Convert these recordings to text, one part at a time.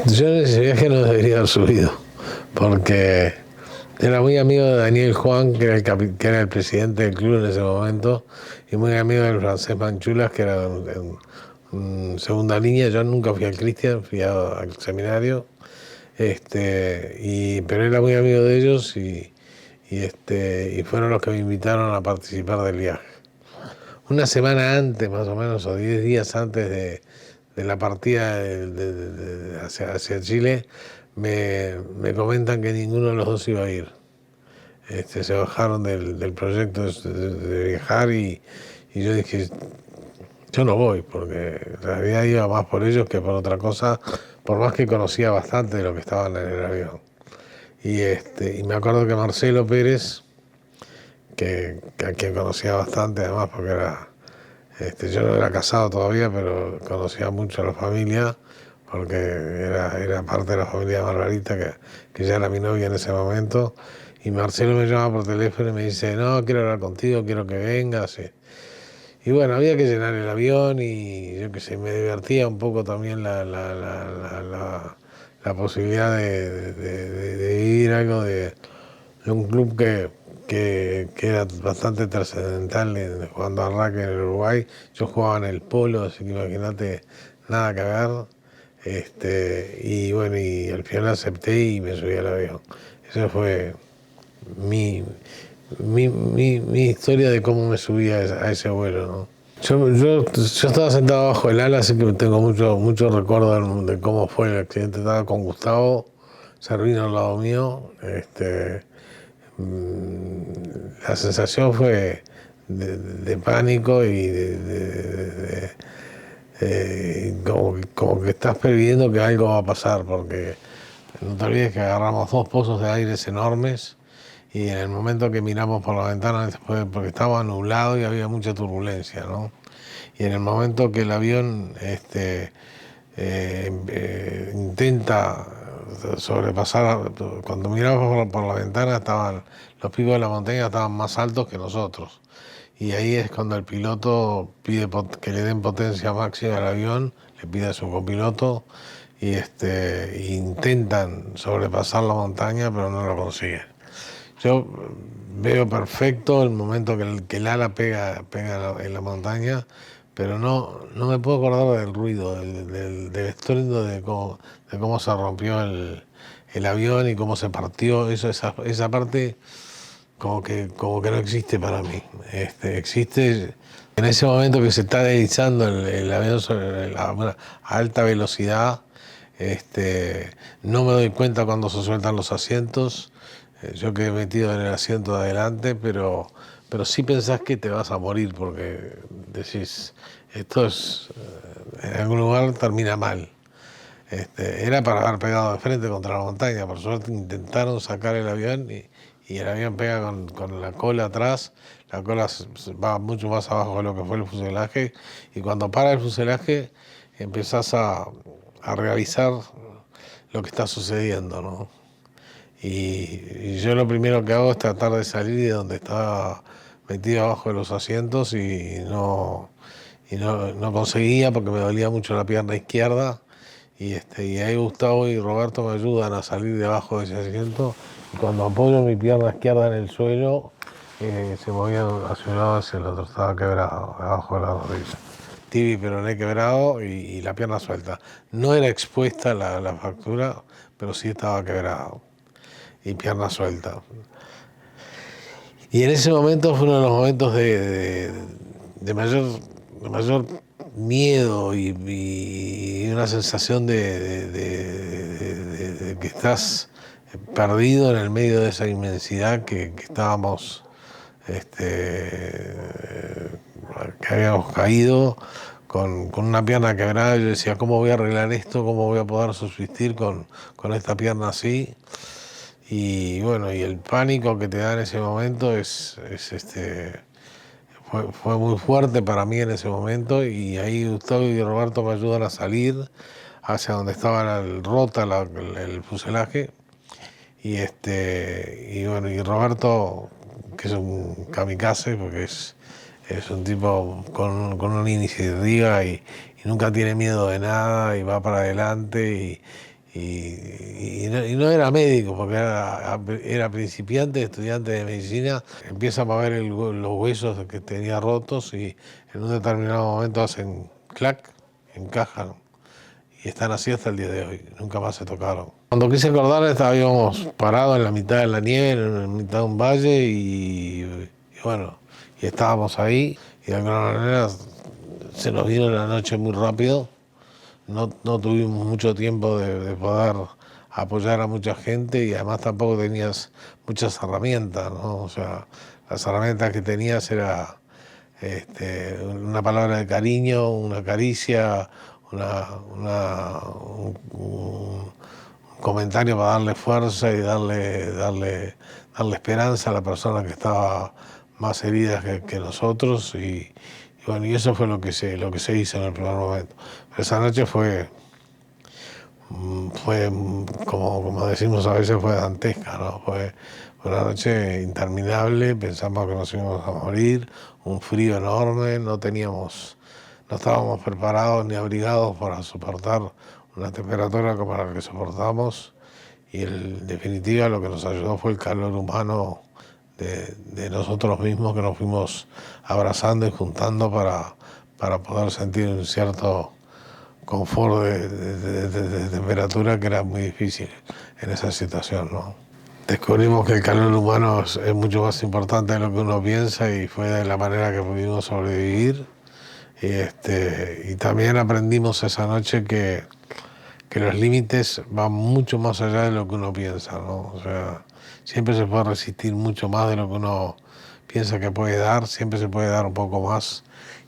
Yo en ese viaje no debería haber subido, porque era muy amigo de Daniel Juan, que era que era el presidente del club en ese momento, y muy amigo del francés Manchulas, que era en segunda línea. Yo nunca fui al Cristian, fui al seminario, pero era muy amigo de ellos y fueron los que me invitaron a participar del viaje. Una semana antes, más o menos, o 10 días antes de la partida hacia Chile, me comentan que ninguno de los dos iba a ir. Se bajaron del proyecto de viajar y yo dije, yo no voy, porque en realidad iba más por ellos que por otra cosa, por más que conocía bastante de lo que estaban en el avión. Y me acuerdo que Marcelo Pérez, a quien conocía bastante además, porque yo no era casado todavía, pero conocía mucho a la familia, porque era parte de la familia de Margarita, que ya era mi novia en ese momento. Y Marcelo me llama por teléfono y me dice, no, quiero hablar contigo, quiero que vengas. Y bueno, había que llenar el avión y yo qué sé, me divertía un poco también la posibilidad de vivir algo de un club que era bastante trascendental jugando al rugby en el Uruguay. Yo jugaba en el polo, así que imagínate, nada que ver. Y bueno, y al final acepté y me subí al avión. Esa fue mi, mi historia de cómo me subí a ese vuelo, ¿no? Yo estaba sentado bajo el ala, así que tengo mucho recuerdo de cómo fue el accidente. Estaba con Gustavo Servino al lado mío. La sensación fue de pánico y como que estás previendo que algo va a pasar, porque no te olvides que agarramos dos pozos de aire enormes y en el momento que miramos por la ventana, porque estaba nublado y había mucha turbulencia, ¿no? Y en el momento que el avión intenta sobrepasar, cuando miramos por la ventana los picos de la montaña estaban más altos que nosotros. Y ahí es cuando el piloto pide que le den potencia máxima al avión, le pide a su copiloto intentan sobrepasar la montaña, pero no lo consiguen. Yo veo perfecto el momento que el ala pega en la montaña, pero no me puedo acordar del ruido, del estruendo de cómo se rompió el avión y cómo se partió. Esa parte como que no existe para mí. Existe en ese momento que se está deslizando el avión sobre a alta velocidad. No me doy cuenta cuando se sueltan los asientos. Yo quedé metido en el asiento de adelante, pero sí pensás que te vas a morir, porque decís, esto en algún lugar termina mal. Era para haber pegado de frente contra la montaña. Por suerte intentaron sacar el avión y el avión pega con la cola atrás. La cola va mucho más abajo de lo que fue el fuselaje, y cuando para el fuselaje empezás a revisar lo que está sucediendo, ¿no? Y yo lo primero que hago es tratar de salir de donde estaba metido abajo de los asientos no conseguía, porque me dolía mucho la pierna izquierda. Y ahí Gustavo y Roberto me ayudan a salir debajo de ese asiento. Y cuando apoyo mi pierna izquierda en el suelo, se movía hacia un lado hacia el otro. Estaba quebrado, debajo de la rodilla. Tibia y peroné quebrado y la pierna suelta. No era expuesta la fractura, pero sí estaba quebrado. Y pierna suelta. Y en ese momento fue uno de los momentos de mayor miedo y una sensación de que estás perdido en el medio de esa inmensidad que estábamos, que habíamos caído con una pierna quebrada. Yo decía, ¿cómo voy a arreglar esto? ¿Cómo voy a poder subsistir con esta pierna así? Y bueno, y el pánico que te da en ese momento fue muy fuerte para mí en ese momento, y ahí Gustavo y Roberto me ayudan a salir hacia donde estaba rota el fuselaje. Y bueno, y Roberto, que es un kamikaze, porque es un tipo con una iniciativa y nunca tiene miedo de nada y va para adelante y no era médico, porque era principiante, estudiante de medicina. Empieza a mover los huesos que tenía rotos y en un determinado momento hacen clac, encajan y están así hasta el día de hoy. Nunca más se tocaron. Cuando quise acordar estábamos parados en la mitad de la nieve, en la mitad de un valle y bueno, y estábamos ahí y de alguna manera se nos vino la noche muy rápido. No tuvimos mucho tiempo de poder apoyar a mucha gente y además tampoco tenías muchas herramientas, ¿no? O sea, las herramientas que tenías era una palabra de cariño, una caricia, un comentario para darle fuerza y darle esperanza a la persona que estaba más herida que nosotros y bueno, y eso fue lo que se hizo en el primer momento. Pero esa noche fue como decimos a veces, fue dantesca, ¿no? Fue una noche interminable, pensamos que nos íbamos a morir, un frío enorme, no estábamos preparados ni abrigados para soportar una temperatura como la que soportamos y en definitiva lo que nos ayudó fue el calor humano de nosotros mismos que nos fuimos abrazando y juntando para poder sentir un cierto confort de temperatura que era muy difícil en esa situación, ¿no? Descubrimos que el calor humano es mucho más importante de lo que uno piensa y fue de la manera que pudimos sobrevivir. Y también aprendimos esa noche que los límites van mucho más allá de lo que uno piensa, ¿no? O sea, siempre se puede resistir mucho más de lo que uno piensa que puede dar, siempre se puede dar un poco más.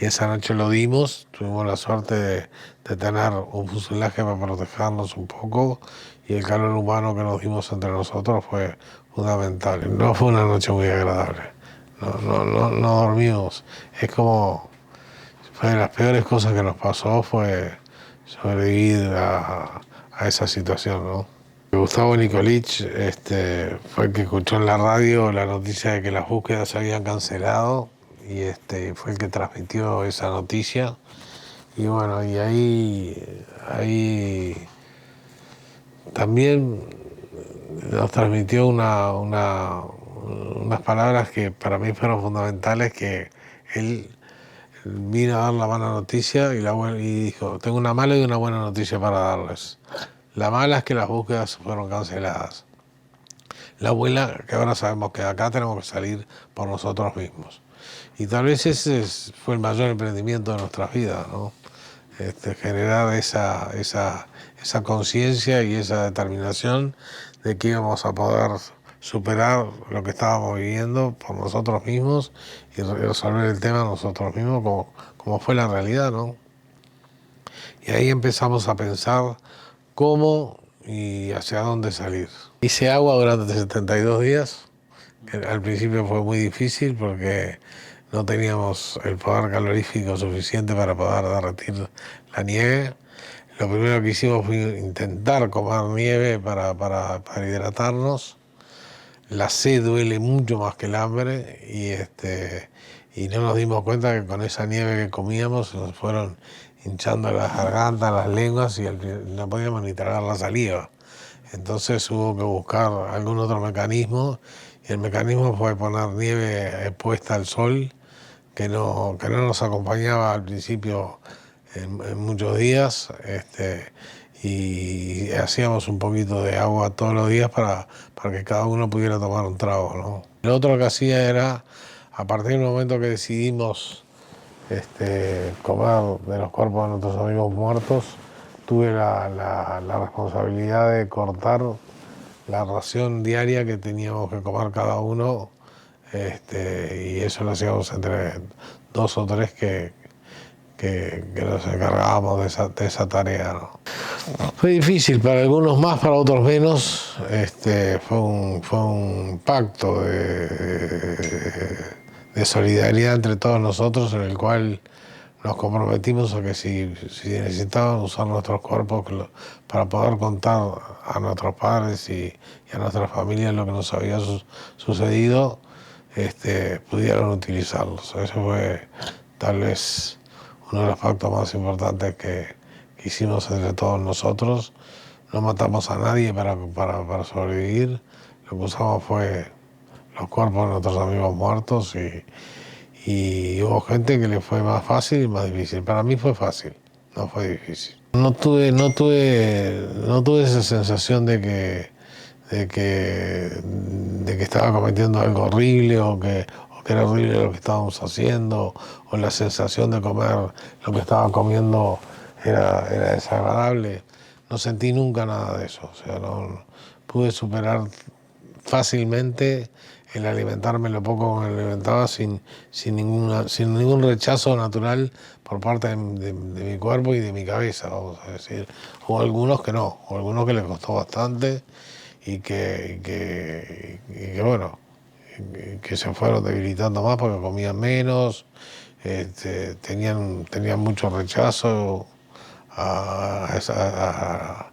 Y esa noche lo dimos, tuvimos la suerte de tener un fuselaje para protegernos un poco y el calor humano que nos dimos entre nosotros fue fundamental. No fue una noche muy agradable, no dormimos. Es como, fue de las peores cosas que nos pasó, fue sobrevivir a esa situación, ¿no? Gustavo Nikolic fue el que escuchó en la radio la noticia de que las búsquedas se habían cancelado y fue el que transmitió esa noticia. Y bueno, y ahí también nos transmitió unas palabras que para mí fueron fundamentales, que él vino a dar la mala noticia y dijo, tengo una mala y una buena noticia para darles. La mala es que las búsquedas fueron canceladas. La buena, que ahora sabemos que acá tenemos que salir por nosotros mismos. Y tal vez ese fue el mayor emprendimiento de nuestras vidas, ¿no? Generar esa conciencia y esa determinación de que íbamos a poder superar lo que estábamos viviendo por nosotros mismos y resolver el tema nosotros mismos como fue la realidad, ¿no? Y ahí empezamos a pensar cómo y hacia dónde salir. Hice agua durante 72 días, que al principio fue muy difícil porque no teníamos el poder calorífico suficiente para poder derretir la nieve. Lo primero que hicimos fue intentar comer nieve para hidratarnos. La sed duele mucho más que el hambre y no nos dimos cuenta que con esa nieve que comíamos se nos fueron hinchando las gargantas, las lenguas y no podíamos ni tragar la saliva. Entonces hubo que buscar algún otro mecanismo y el mecanismo fue poner nieve expuesta al sol que no nos acompañaba al principio en muchos días y hacíamos un poquito de agua todos los días para que cada uno pudiera tomar un trago, ¿no? Lo otro que hacía era, a partir del momento que decidimos comer de los cuerpos de nuestros amigos muertos, tuve la responsabilidad de cortar la ración diaria que teníamos que comer cada uno, y eso lo hacíamos entre 2 o 3 que nos encargábamos de esa tarea, ¿no? Fue difícil, para algunos más, para otros menos. Fue un pacto de solidaridad entre todos nosotros en el cual nos comprometimos a que si necesitaban usar nuestros cuerpos para poder contar a nuestros padres y a nuestras familias lo que nos había sucedido, pudieron utilizarlos. Eso fue tal vez uno de los pactos más importantes que hicimos entre todos nosotros. no matamos a nadie para sobrevivir. Lo que usamos fue los cuerpos de nuestros amigos muertos y hubo gente que le fue más fácil y más difícil. Para mí fue fácil, no fue difícil. No tuve esa sensación de que estaba cometiendo algo horrible o que era horrible lo que estábamos haciendo, o la sensación de comer lo que estaba comiendo era desagradable. No sentí nunca nada de eso. O sea, no pude superar fácilmente el alimentarme lo poco que me alimentaba sin ningún rechazo natural por parte de mi cuerpo y de mi cabeza, vamos a decir. O algunos que no, o algunos que les costó bastante y que bueno, que se fueron debilitando más porque comían menos, tenían mucho rechazo a esa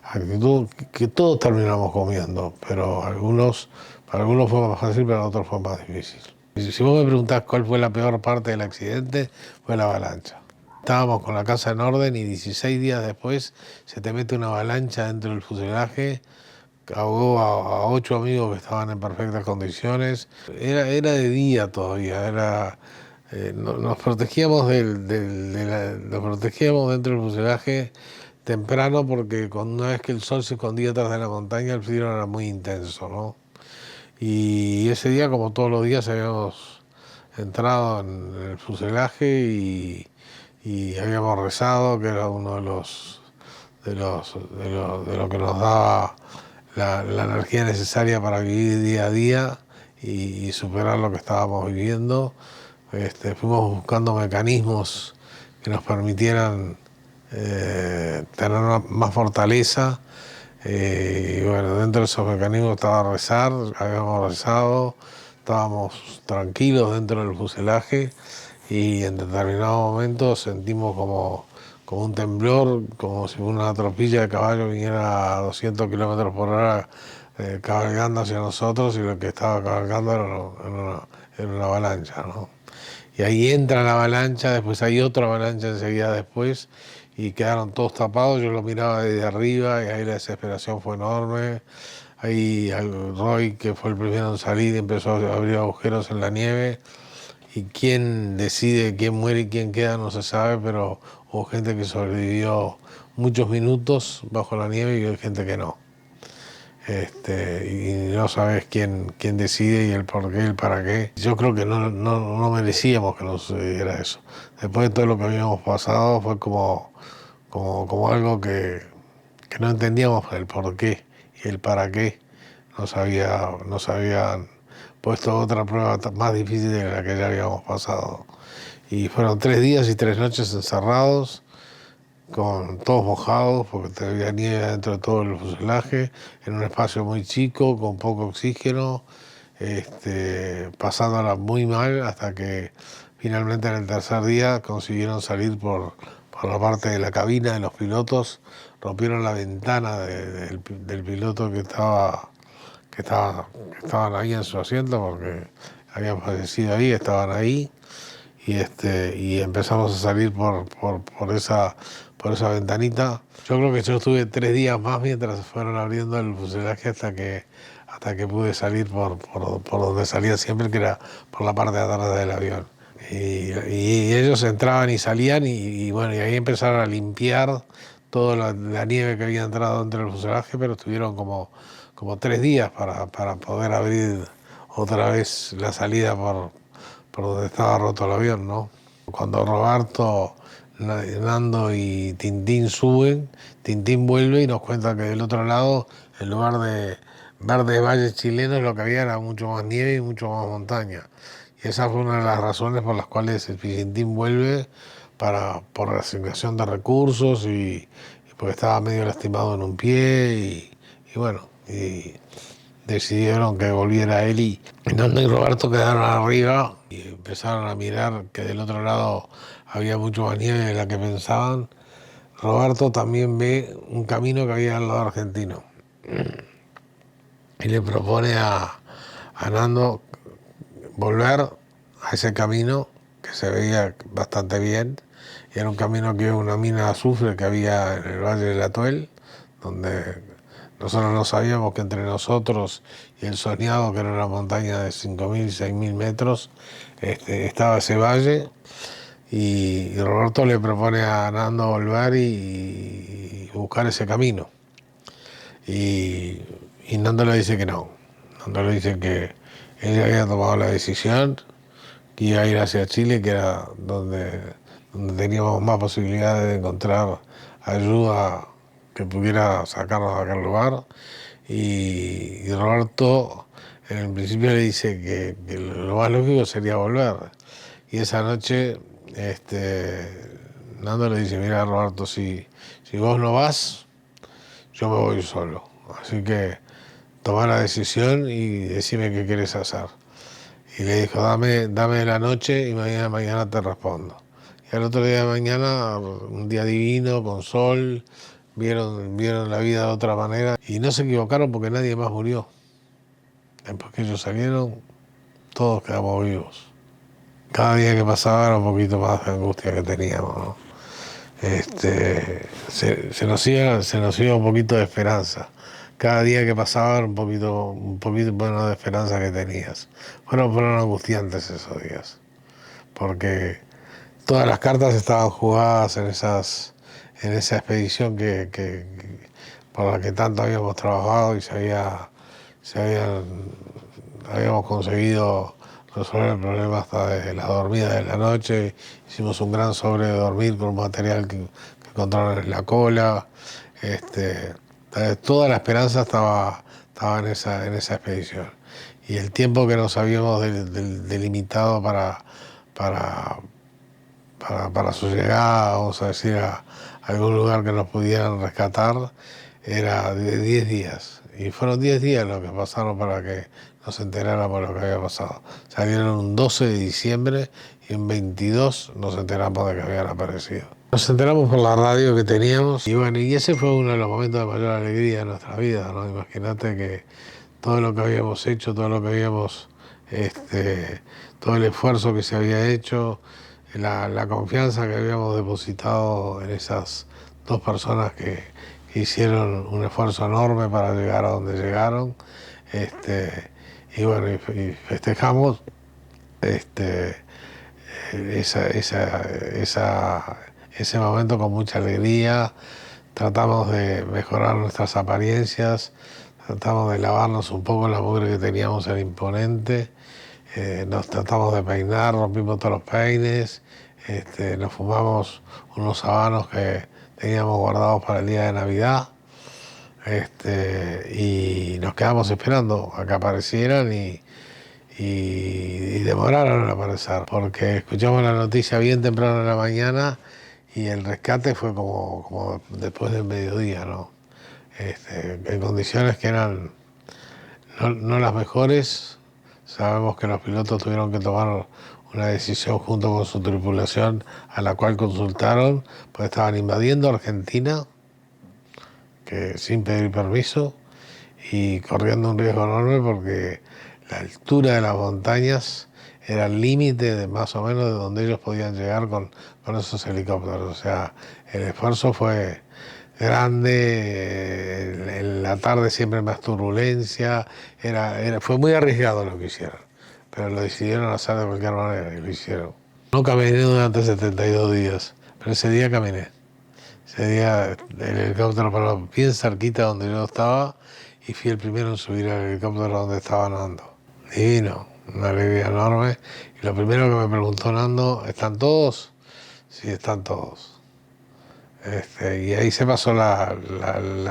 actitud que todos terminamos comiendo, pero para algunos fue más fácil, para otros fue más difícil. Si vos me preguntás cuál fue la peor parte del accidente, fue la avalancha. Estábamos con la casa en orden y 16 días después se te mete una avalancha dentro del fuselaje, ahogó a 8 amigos que estaban en perfectas condiciones. Era de día todavía, nos protegíamos nos protegíamos dentro del fuselaje temprano porque una vez que el sol se escondía atrás de la montaña, el frío era muy intenso, ¿no? Y ese día, como todos los días, habíamos entrado en el fuselaje y habíamos rezado, que era uno de lo que nos daba la energía necesaria para vivir día a día y superar lo que estábamos viviendo. Fuimos buscando mecanismos que nos permitieran tener más fortaleza. Y bueno, dentro de esos mecanismos estaba rezar, habíamos rezado, estábamos tranquilos dentro del fuselaje y en determinado momento sentimos como un temblor, como si una tropilla de caballos viniera a 200 kilómetros por hora cabalgando hacia nosotros y lo que estaba cabalgando era una avalancha, ¿no? Y ahí entra la avalancha, después hay otra avalancha enseguida después y quedaron todos tapados. Yo lo miraba desde arriba y ahí la desesperación fue enorme. Ahí Roy, que fue el primero en salir, empezó a abrir agujeros en la nieve y quién decide quién muere y quién queda no se sabe, pero hubo gente que sobrevivió muchos minutos bajo la nieve y hay gente que no. Y no sabes quién decide y el por qué, el para qué. Yo creo que no merecíamos que nos sucediera eso. Después de todo lo que habíamos pasado fue como algo que no entendíamos el por qué y el para qué. Nos habían puesto otra prueba más difícil de la que ya habíamos pasado. Y fueron 3 días y 3 noches encerrados, con todos mojados, porque había nieve dentro de todo el fuselaje, en un espacio muy chico, con poco oxígeno, pasándola muy mal hasta que finalmente en el tercer día consiguieron salir por la parte de la cabina de los pilotos, rompieron la ventana del piloto que estaban ahí en su asiento porque habían fallecido ahí, estaban ahí y empezamos a salir por esa ventanita. Yo creo que yo estuve 3 días más mientras fueron abriendo el fuselaje hasta que pude salir por donde salía siempre, que era por la parte de atrás del avión. Y ellos entraban y salían y bueno, y ahí empezaron a limpiar toda la nieve que había entrado dentro del fuselaje, pero estuvieron como 3 días para poder abrir otra vez la salida por donde estaba roto el avión, ¿no? Cuando Roberto, Nando y Tintín suben, Tintín vuelve y nos cuenta que del otro lado, en lugar de verdes valles chilenos, lo que había era mucho más nieve y mucho más montaña. Y esa fue una de las razones por las cuales el Tintín vuelve por asignación de recursos y porque estaba medio lastimado en un pie y bueno, y decidieron que volviera él y Nando y Roberto quedaron arriba y empezaron a mirar que del otro lado había mucho más nieve de la que pensaban. Roberto también ve un camino que había al lado argentino y le propone a Nando volver a ese camino que se veía bastante bien. Y era un camino que iba a una mina de azufre que había en el Valle del Atuel, donde nosotros no sabíamos que entre nosotros y el soñado, que era una montaña de 5.000, 6.000 metros, estaba ese valle, y Roberto le propone a Nando volver y buscar ese camino. Y Nando le dice que no. Nando le dice que él ya había tomado la decisión, que iba a ir hacia Chile, que era donde teníamos más posibilidades de encontrar ayuda que pudiera sacarnos de aquel lugar. Y Roberto en el principio le dice que lo más lógico sería volver. Y esa noche Nando le dice, mira Roberto, si vos no vas, yo me voy solo. Así que toma la decisión y decime qué quieres hacer. Y le dijo, dame la noche y mañana te respondo. Y al otro día de mañana, un día divino, con sol, vieron la vida de otra manera y no se equivocaron porque nadie más murió. Después que ellos salieron, todos quedamos vivos. Cada día que pasaba era un poquito más de angustia que teníamos, ¿no? Se nos iba un poquito de esperanza. Cada día que pasaba era un poquito bueno de esperanza que tenías. Fueron angustiantes esos días, porque todas las cartas estaban jugadas en esa expedición por la que tanto habíamos trabajado y habíamos conseguido resolver el problema hasta de la dormida de la noche. Hicimos un gran sobre de dormir con un material que encontraron en la cola. Toda la esperanza estaba en esa expedición. Y el tiempo que nos habíamos delimitado para su llegada, vamos a decir, a algún lugar que nos pudieran rescatar, era de 10 días. Y fueron 10 días los que pasaron para que nos enteráramos de lo que había pasado. Salieron un 12 de diciembre y un 22 nos enteramos de que habían aparecido. Nos enteramos por la radio que teníamos y bueno, y ese fue uno de los momentos de mayor alegría de nuestra vida, ¿no? Imagínate que todo lo que habíamos hecho, todo lo que habíamos, todo el esfuerzo que se había hecho, la confianza que habíamos depositado en esas dos personas que hicieron un esfuerzo enorme para llegar a donde llegaron, y bueno, y festejamos ese momento con mucha alegría. Tratamos de mejorar nuestras apariencias, tratamos de lavarnos un poco la mugre que teníamos en el imponente, nos tratamos de peinar, rompimos todos los peines, nos fumamos unos habanos que teníamos guardados para el día de Navidad, y nos quedamos esperando a que aparecieran y demoraron en aparecer, porque escuchamos la noticia bien temprano en la mañana y el rescate fue como después del mediodía, ¿no? En condiciones que eran no las mejores. Sabemos que los pilotos tuvieron que tomar una decisión junto con su tripulación, a la cual consultaron, pues estaban invadiendo Argentina, que sin pedir permiso, y corriendo un riesgo enorme porque la altura de las montañas era el límite de más o menos de donde ellos podían llegar con esos helicópteros. O sea, el esfuerzo fue grande, en la tarde siempre más turbulencia, fue muy arriesgado lo que hicieron, pero lo decidieron hacer de cualquier manera y lo hicieron. No caminé durante 72 días, pero ese día caminé. Ese día el helicóptero paró bien cerquita donde yo estaba y fui el primero en subir al helicóptero donde estaba Nando. Divino, una alegría enorme. Y lo primero que me preguntó Nando, ¿están todos? Sí, están todos. Y ahí se pasó la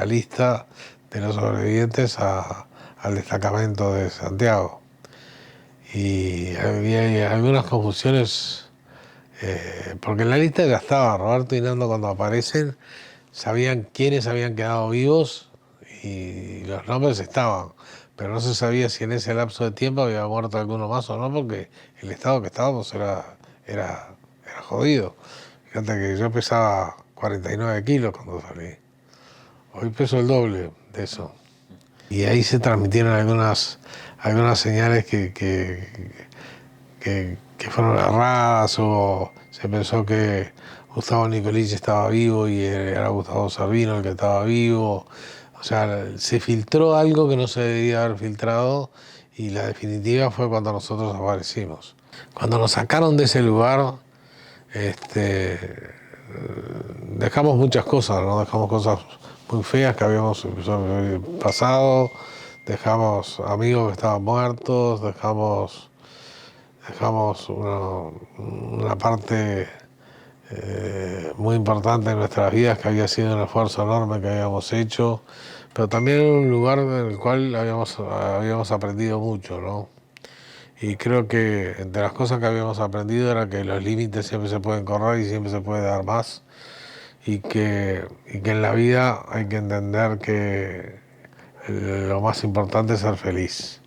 lista de los sobrevivientes al destacamento de Santiago. Y había algunas confusiones, porque en la lista ya estaba Roberto y Nando. Cuando aparecen sabían quiénes habían quedado vivos y los nombres estaban, pero no se sabía si en ese lapso de tiempo había muerto alguno más o no, porque el estado que estábamos era jodido. Fíjate que yo pesaba 49 kilos cuando salí. Hoy peso el doble de eso. Y ahí se transmitieron algunas señales que fueron erradas, o se pensó que Gustavo Nicolich estaba vivo y era Gustavo Servino el que estaba vivo. O sea, se filtró algo que no se debía haber filtrado y la definitiva fue cuando nosotros aparecimos. Cuando nos sacaron de ese lugar, dejamos muchas cosas, ¿no? Dejamos cosas muy feas que habíamos pasado, dejamos amigos que estaban muertos, dejamos una parte muy importante en nuestras vidas, que había sido un esfuerzo enorme que habíamos hecho, pero también un lugar en el cual habíamos aprendido mucho, ¿no? Y creo que entre las cosas que habíamos aprendido era que los límites siempre se pueden correr y siempre se puede dar más, y que en la vida hay que entender que lo más importante es ser feliz.